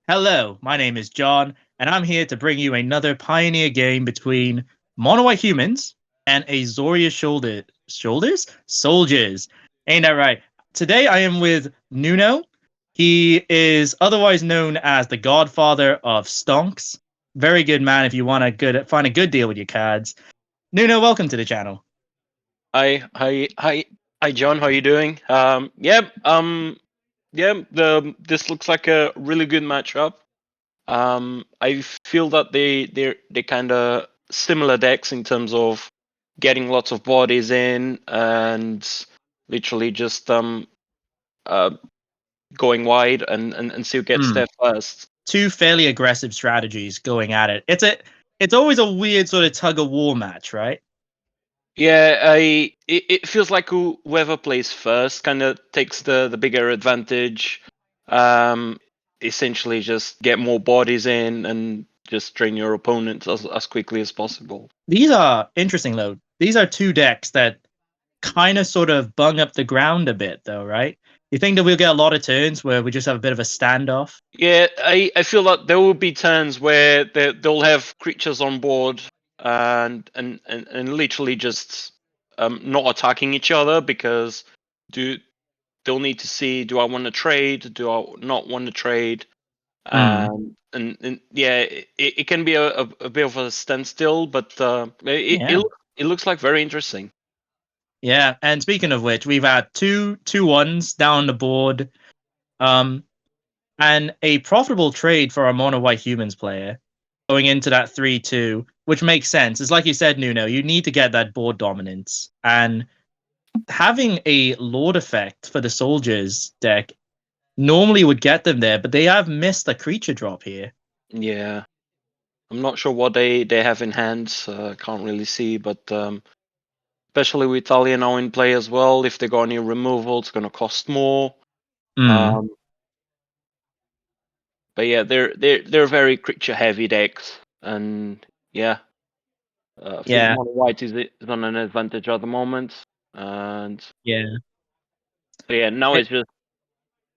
Hello, my name is John, and I'm here to bring you another pioneer game between mono white humans and Azorious Soldiers. Ain't that right? Today I am with Nuno. He is otherwise known as the Godfather of Stonks. Very good man if you want to find a good deal with your cards. Nuno, welcome to the channel. Hi, John. How you doing? This looks like a really good matchup. I feel that they kind of similar decks in terms of getting lots of bodies in and literally just uh going wide and see who gets Hmm. there first. Two fairly aggressive strategies going at it. It's always a weird sort of tug of war match, right? Yeah, it feels like whoever plays first kind of takes the bigger advantage. Um, Essentially, just get more bodies in and just drain your opponent as quickly as possible. These are interesting though. These are two decks that kind of sort of bung up the ground a bit though, right? You think that we'll get a lot of turns where we just have a bit of a standoff? Yeah, I feel that there will be turns where they'll have creatures on board and literally just not attacking each other because do they'll need to see, do I want to trade, do I not want to trade. Hmm. And yeah, it can be a bit of a standstill, but Yeah. it looks like very interesting. Yeah. And speaking of which, we've had two ones down the board. Um and a profitable trade for our mono white humans player going into that 3-2, which makes sense. It's like you said, Nuno, you need to get that board dominance. And having a Lord effect for the soldiers deck normally would get them there, but they have missed a creature drop here. Yeah, I'm not sure what they have in hand. Can't really see, but especially with Talia now in play as well, if they got any removal, it's going to cost more. Mm. Um, but yeah, they're very creature heavy decks, and yeah, I think Yeah, Mono White is on an advantage at the moment, and yeah. so yeah, now It,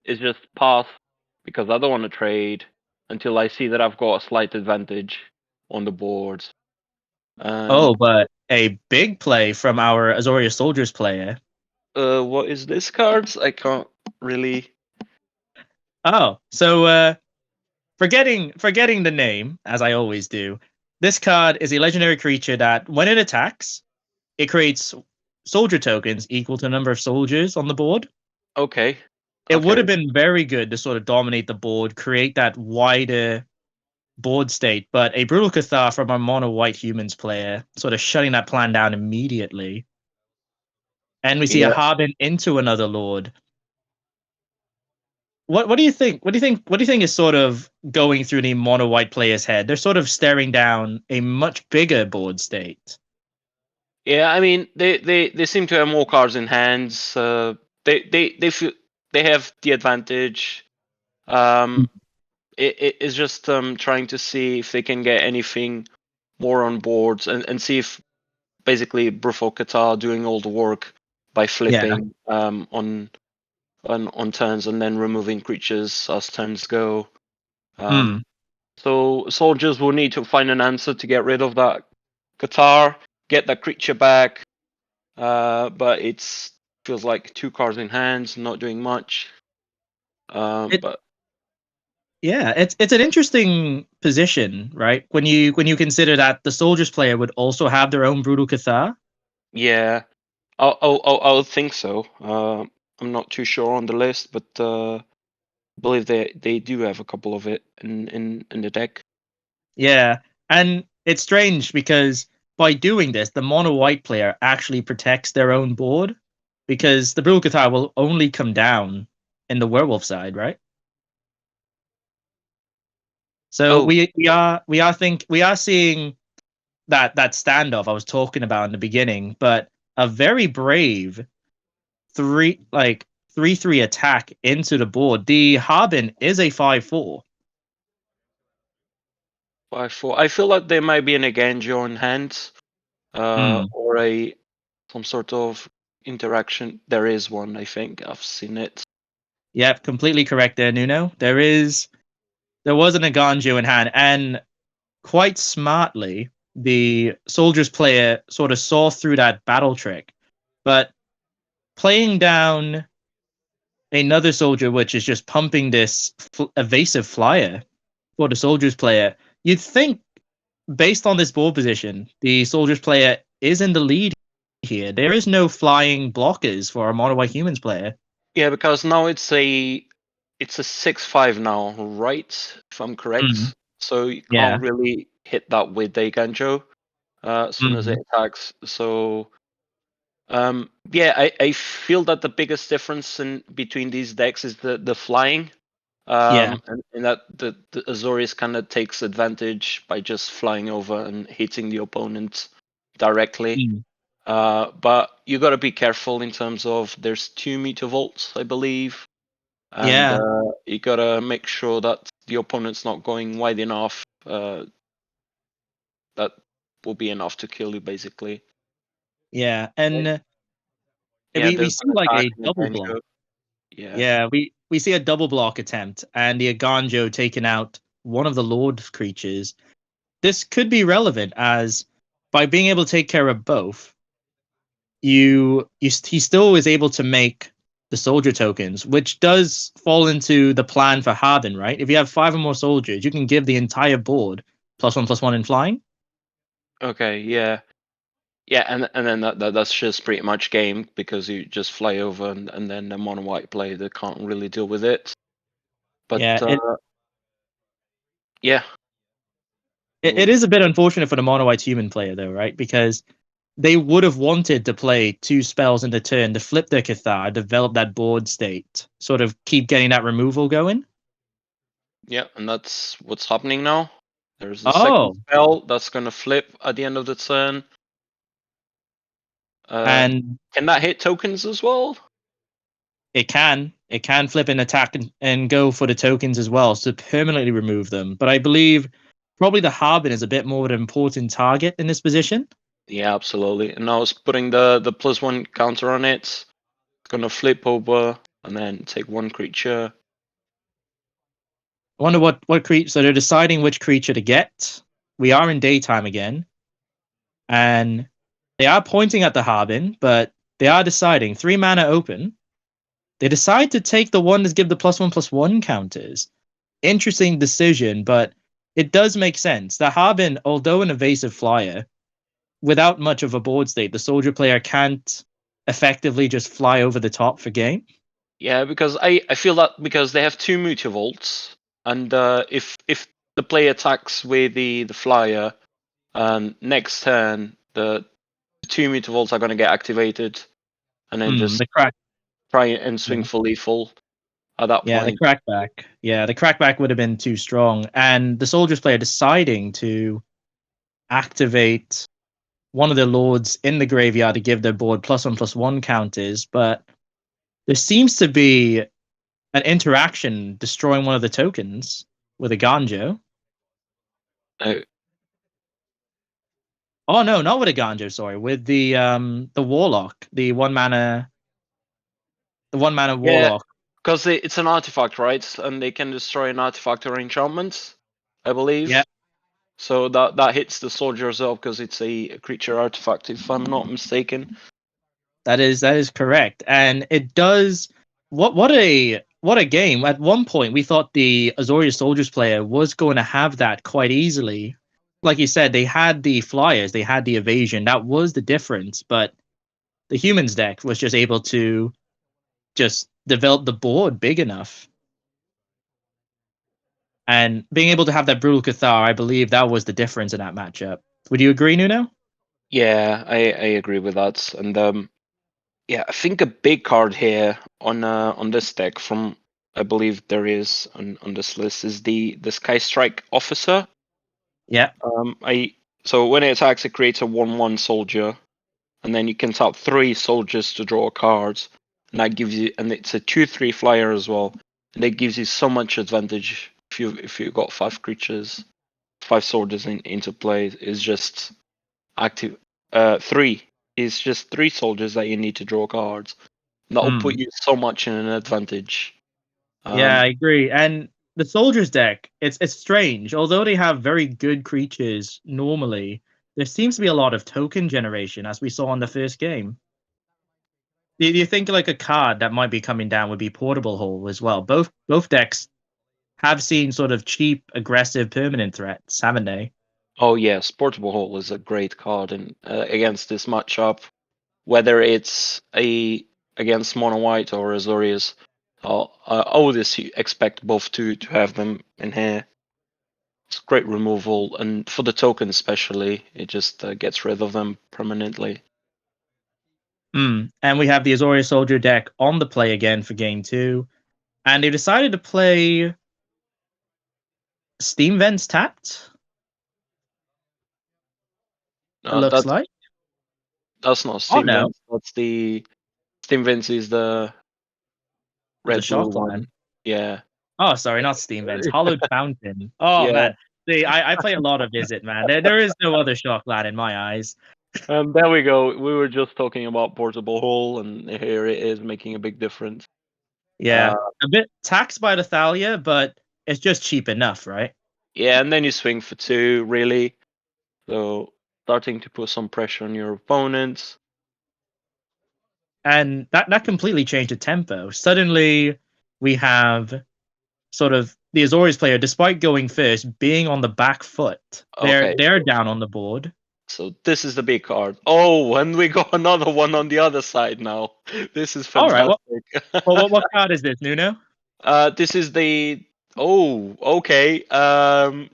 it's just pass because I don't want to trade until I see that I've got a slight advantage on the board. oh, And but a big play from our Azorious Soldiers player. what is this cards? I can't really. Oh, so forgetting the name, as I always do, this card is a legendary creature that when it attacks, it creates soldier tokens equal to the number of soldiers on the board. Okay, It would okay, have been very good to sort of dominate the board, create that wider board state, but a brutal Cathar from a mono white humans player, sort of shutting that plan down immediately. And we see a yeah, Harbin into another Lord. What do you think? What do you think is sort of going through the mono white player's head? They're sort of staring down a much bigger board state. yeah. I mean, they seem to have more cards in hands. They feel they have the advantage. Um, it is just trying to see if they can get anything more on boards and see if basically Brufo Qatar doing all the work by Yeah. flipping on turns and then removing creatures as turns go. Um, Hmm. so soldiers will need to find an answer to get rid of that Qatar, get that creature back. But it's feels like two cards in hands, not doing much. It But Yeah, it's an interesting position, right? When you consider that the soldiers player would also have their own brutal Cathar. yeah, I'll think so. I'm not too sure on the list, but I believe they do have a couple of it in the deck. Yeah, and it's strange because by doing this, the mono white player actually protects their own board because the brutal Cathar will only come down in the werewolf side, right? So Oh, we are seeing that standoff I was talking about in the beginning, but a very brave three like 3-3 attack into the board. The Harbin is a 5-4. 5/4. I feel like there might be an Aganjo in hand, Mm. or a some sort of interaction. There is one, I think. I've seen it. Yep, completely correct there, Nuno. There is there was an Aganjo in hand, and quite smartly, the Soldiers player sort of saw through that battle trick. But playing down another soldier, which is just pumping this evasive flyer for the Soldiers player, you'd think, based on this board position, the Soldiers player is in the lead here. There is no flying blockers for a Mono White Humans player. Yeah, because now it's a 6/5 now, right? If I'm correct. Mm. So you Yeah. can't really hit that with a Ganjo as soon as it attacks. So yeah, I feel that the biggest difference in between these decks is the flying. Yeah. And that the Azorius kind of takes advantage by just flying over and hitting the opponent directly. Mm. But you got to be careful in terms of there's 2 meter volts, I believe, and Yeah. you got to make sure that the opponent's not going wide enough. That will be enough to kill you, basically. Yeah. And Yeah, we there's see an like attack a and a double block. Ganjo. Yeah. Yeah, we see a double block attempt and the Aganjo taking out one of the Lord creatures. This could be relevant as by being able to take care of both, he still is able to make the soldier tokens, which does fall into the plan for Harbin, right? If you have 5 or more soldiers, you can give the entire board +1/+1 in flying. Okay. Yeah. Yeah, and then that's just pretty much game because you just fly over and then the mono white player they can't really deal with it. But Yeah, yeah, it is a bit unfortunate for the mono white human player though, right? Because they would have wanted to play 2 spells in the turn to flip their Cathar, develop that board state, sort of keep getting that removal going. yeah, and that's what's happening now. There's a second Oh, spell that's gonna flip at the end of the turn. and Can that hit tokens as well? it can flip an attack and go for the tokens as well, so permanently remove them. But I believe probably the Harbin is a bit more of an important target in this position. Yeah, absolutely. And now it's putting the +1 counter on it. It's gonna flip over and then take 1 creature. I wonder what creature. So they're deciding which creature to get. We are in daytime again, and they are pointing at the Harbin, but they are deciding 3 mana open. They decide to take the one to give the +1/+1 counters. Interesting decision, but it does make sense. The Harbin, although an evasive flyer, without much of a board state, the soldier player can't effectively just fly over the top for game. Yeah, because I feel that because they have 2 Mutavolts, and if the player attacks with the flyer, next turn the 2 Mutavolts are gonna get activated, and then just The crack, try and swing for lethal at that yeah, the point. crackback, yeah, the crackback would have been too strong, and the soldiers player deciding to activate one of the lords in the graveyard to give their board +1/+1 counters, but there seems to be an interaction destroying one of the tokens with a Ganjo. Uh, Oh no, not with a Ganjo, sorry, with the Warlock, the 1 mana yeah, Warlock. because it's an artifact, right? And they can destroy an artifact or enchantment, I Yeah, believe. So that hits the soldier as well because it's a creature artifact, if I'm not mistaken. that is correct. And it does what a game. At one point we thought the Azorious Soldiers player was going to have that quite easily. Like you said, they had the flyers, they had the evasion. That was the difference, but the humans deck was just able to just develop the board big enough. And being able to have that brutal Cathar, I believe that was the difference in that matchup. Would you agree, Nuno? Yeah, I agree with that. And yeah, I think a big card here on this deck from I believe there is on this list is the Sky Strike Officer. Yeah. I so when it attacks, it creates a 1/1 soldier, and then you can tap 3 soldiers to draw cards, and that gives you and it's a 2/3 flyer as well, and it gives you so much advantage if you got 5 creatures, 5 soldiers into play. Is just active 3 is just 3 soldiers that you need to draw cards. That will put Mm. you so much in an advantage. Yeah, Um, I agree. And the soldiers deck, it's strange. Although they have very good creatures normally, there seems to be a lot of token generation, as we saw in the first game. Do you think like a card that might be coming down would be Portable Hole as well? Both decks have seen sort of cheap, aggressive permanent threats, haven't they? Oh yes, Portable Hole is a great card and against this matchup, whether it's against Mono White or Azorious. I always expect both to have them in here. It's great removal, and for the token especially, it just gets rid of them permanently. And we have the Azorious Soldier deck on the play again for game 2. And they decided to play Steam Vents tapped. It looks like. That's not Oh Steam no, Vents. That's the Steam Vents is the the red blue one. Shockland. Yeah. Oh, sorry, not Steam Vents. Hollowed Fountain. Oh Yeah. man, see, I play a lot of Visit, man. There is no other Shockland in my eyes. There we go. We were just talking about Portable Hole, and here it is making a big difference. Yeah, a bit taxed by the Thalia, but it's just cheap enough, right? Yeah, and then you swing for 2, really. So starting to put some pressure on your opponents. And that completely changed the tempo. Suddenly, we have sort of the Azorius player, despite going first, being on the back foot. They're down on the board. So this is the big card. Oh, and we got another one on the other side now. This is fantastic. All right, what card is this, Nuno? This is the. Oh, okay.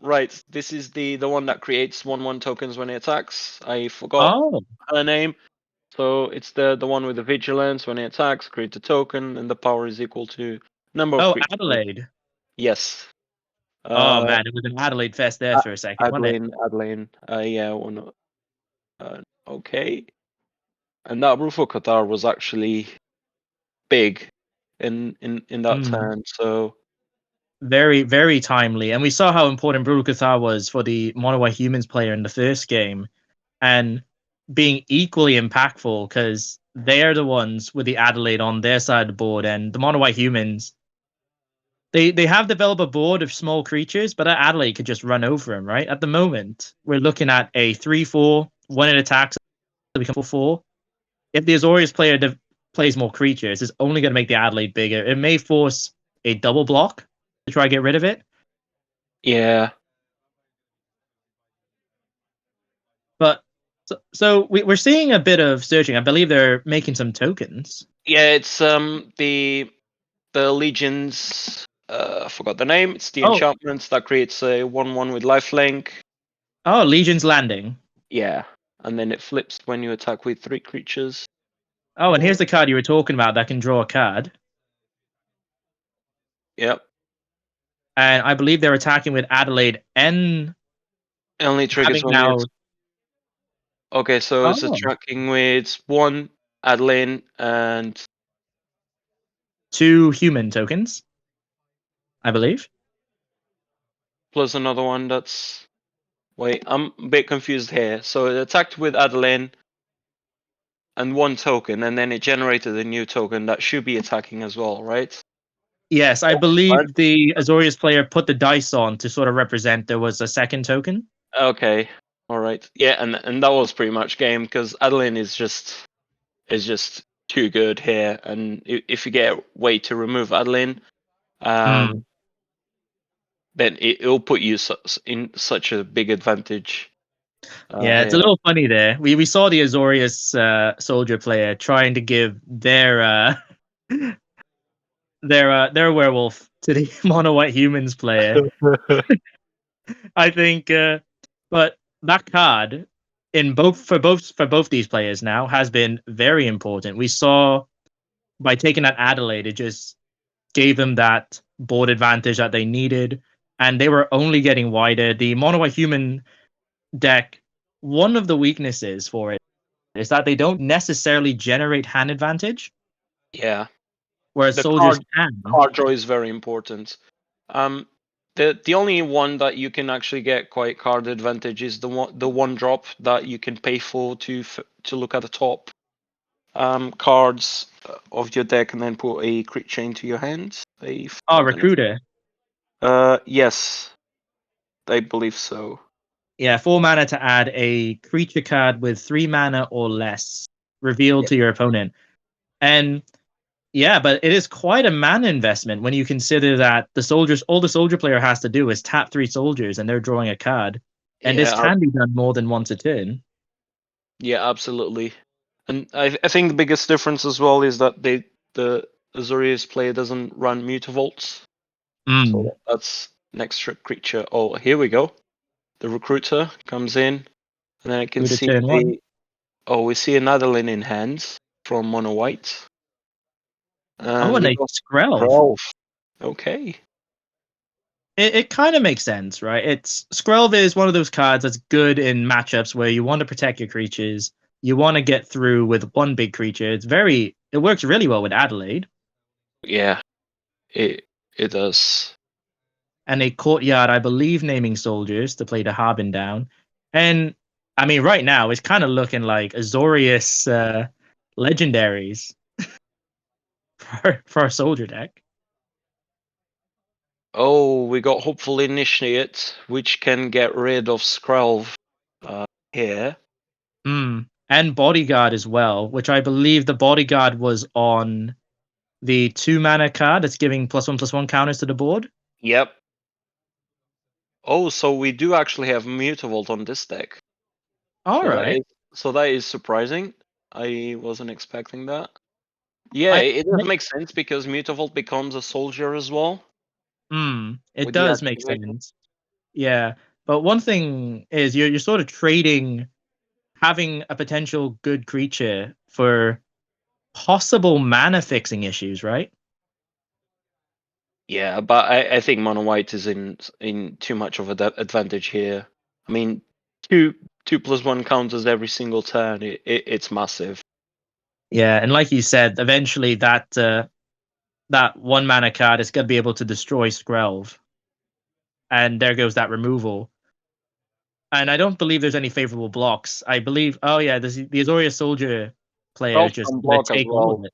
Right. This is the one that creates 1/1 tokens when it attacks. I forgot her name. So it's the one with the vigilance. When it attacks, create a token, and the power is equal to number of creatures. Adelaide. Yes. Oh man, it was an Adelaide fest there for a second, wasn't it? Adeline. Yeah. Okay. And that Roof of Qatar was actually big in that turn. So very, very timely. And we saw how important Brutal Qatar was for the Mono White Humans player in the first game, and being equally impactful because they're the ones with the Adelaide on their side of the board, and the Mono White Humans. They have developed a board of small creatures, but Adelaide could just run over them, right? At the moment, we're looking at a 3/4, one it attacks, it becomes 4/4. If the Azorius player plays more creatures, it's only going to make the Adelaide bigger. It may force a double block to try to get rid of it. Yeah. But so we're seeing a bit of searching. I believe they're making some tokens. Yeah, it's the Legions. I forgot the name. It's the enchantments that creates a 1/1 with lifelink. Oh, Legion's Landing. Yeah, and then it flips when you attack with 3 creatures. Oh, and here's the card you were talking about that can draw a card. Yep. And I believe they're attacking with Adelaide N. Only triggers when now. Okay, so it's attacking with 1 Adelaide and 2 human tokens, I believe. Plus another one that's. Wait, I'm a bit confused here. So it attacked with Adelaide and 1 token, and then it generated a new token that should be attacking as well, right? Yes, I believe the Azorius player put the dice on to sort of represent there was a second token. Okay, all right, yeah, and that was pretty much game because Adelaide is just too good here, and if you get a way to remove Adelaide, then it'll put you in such a big advantage. Yeah, it's a little funny there. We saw the Azorius soldier player trying to give their werewolf to the Mono White Humans player. I think, but that card for both these players now has been very important. We saw by taking that Adelaide, it just gave them that board advantage that they needed, and they were only getting wider. The Mono White Human deck, one of the weaknesses for it is that they don't necessarily generate hand advantage. Yeah. Whereas soldiers can. Card draw is very important. The only one that you can actually get quite card advantage is the one drop that you can pay for to look at the top cards of your deck and then put a creature into your hands. Recruiter. Yes, I believe so. Yeah, 4 mana to add a creature card with 3 mana or less revealed Yeah. to your opponent. And yeah, but it is quite a mana investment when you consider that all the soldier player has to do is tap 3 soldiers and they're drawing a card. And this Yeah, can be done more than once a turn. yeah, absolutely. And I think the biggest difference as well is that the Azorious player doesn't run Mutavaults. Mm. So that's an extra creature. Oh, here we go. The recruiter comes in, and then I can Through to see turn 1. we see another lane in hands from mono white. Oh, And and we a got Skrelv. Grove. Okay. It kind of makes sense, right? Skrelv is one of those cards that's good in matchups where you want to protect your creatures. You want to get through with one big creature. It works really well with Adelaide. Yeah, it does. And a courtyard, I believe, naming soldiers to play the Harbin down. And I mean, right now it's kind of looking like Azorius legendaries for a soldier deck. Oh, we got Hopeful Initiate, which can get rid of Skrelv here. And bodyguard as well, which I believe the bodyguard was on the 2 mana card that's giving +1/+1 counters to the board. Yep. Oh, so we do actually have Mutavault on this deck. All right. That is surprising. I wasn't expecting that. Yeah, I it does make sense because Mutavault becomes a soldier as well it with the does make activation. sense. Yeah, but one thing is you're sort of trading having a potential good creature for possible mana fixing issues, right? Yeah, but I think mono white is in too much of an advantage here. I mean, two plus one counters every single turn. It's massive. Yeah, and like you said, eventually that 1 mana card is going to be able to destroy Skrelv, and there goes that removal. And I don't believe there's any favorable blocks. I believe, oh yeah, the Azorius Soldier player is Kralf just can going block to as take all of well. it.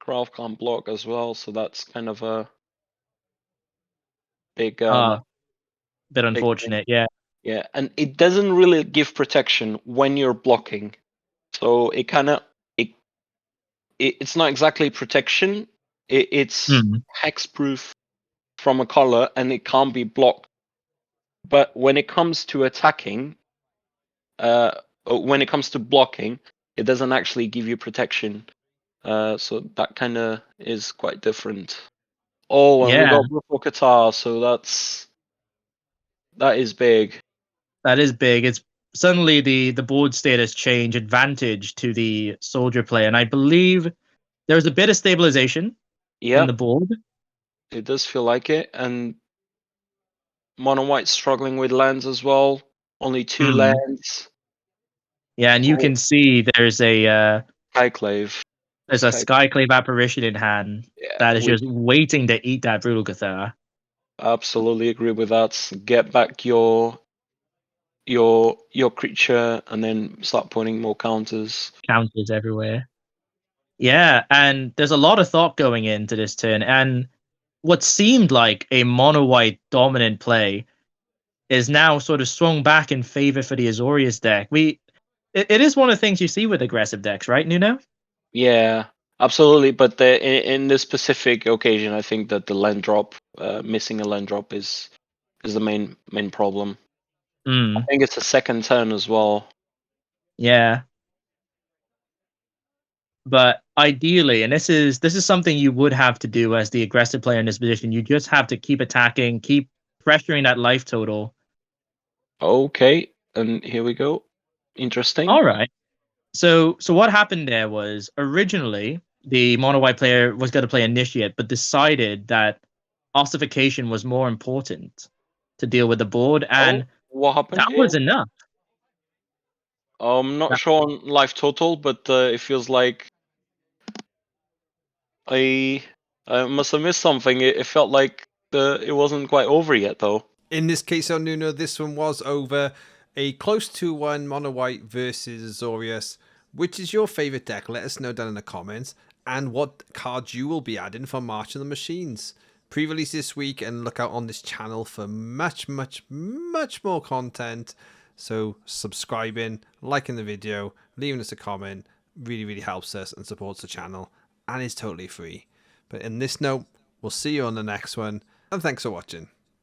Kralf can't block as well, so that's kind of a big Bit big thing. unfortunate, yeah. Yeah, and it doesn't really give protection when you're blocking. So it kind of it's not exactly protection. It's Hmm. hexproof from a color, and it can't be blocked. But when it comes to attacking, when it comes to blocking, it doesn't actually give you protection. So that kind of is quite different. Oh, and we Yeah, got Brutal Qatar, so that is big. that is big. It's suddenly the board status change advantage to the soldier player, and I believe there's a bit of stabilization in the Yep, board. it does feel like it, and Mono White struggling with lands as well. Only two Hmm. lands. Yeah, and you Oh, can see Skyclave. there's a Sky. Skyclave apparition in hand Yeah, that is we just waiting to eat that Brutal Cathar. absolutely agree with that. Get back your creature, and then start putting more counters. Counters everywhere. Yeah, and there's a lot of thought going into this turn, and what seemed like a mono white dominant play is now sort of swung back in favor for the Azorius deck. It is one of the things you see with aggressive decks, right, Nuno? Yeah, absolutely. But in this specific occasion, I think that the land drop, missing a land drop, is the main problem. I Mm, think it's a second turn as well. yeah, but ideally, and this is something you would have to do as the aggressive player in this position. You just have to keep attacking, keep pressuring that life total. Okay, and here we go. Interesting. All right. So what happened there was originally the mono white player was going to play initiate, but decided that ossification was more important to deal with the board, Oh, and what happened that here? was enough. I'm not sure on life total, but it feels like I I must have missed something. It felt like it wasn't quite over yet, though. In this case, on Nuno, this one was over. A close 2-1 mono white versus Azorius. Which is your favourite deck? Let us know down in the comments. And what cards you will be adding for March of the Machines. pre-release this week, and look out on this channel for much more content. So subscribing, liking the video, leaving us a comment really helps us and supports the channel, and is totally free. But in this note, we'll see you on the next one, and thanks for watching.